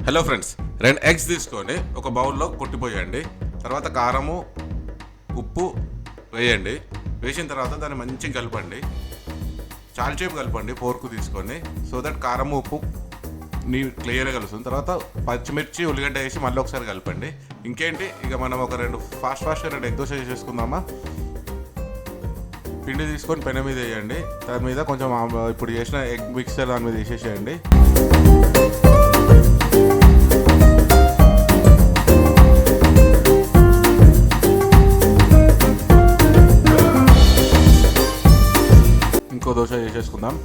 Hello friends, 2 eggs తీసుకొని ఒక బౌల్లో కొట్టిపోయండి. తర్వాత కారము, ఉప్పు వేయండి. వేసిన తర్వాత దాన్ని మంచిగా కలపండి. చాలాసేపు కలపండి ఫోర్కు తీసుకొని, సో దట్ కారము ఉప్పు క్లియర్గా కలుస్తుంది. తర్వాత పచ్చిమిర్చి ఉల్లిగడ్డ వేసి మళ్ళీ ఒకసారి కలపండి. ఇంకేంటి, ఇక మనం ఒక ఫాస్ట్గా 2 ఎగ్ దోశ చేసేసుకుందామా. పిండి తీసుకొని పెన మీద వేయండి. దాని మీద కొంచెం ఇప్పుడు చేసిన ఎగ్ మిక్సర్ దాని మీద వేసేసేయండి. ఇంకో దోశ చేసేసుకుందాం.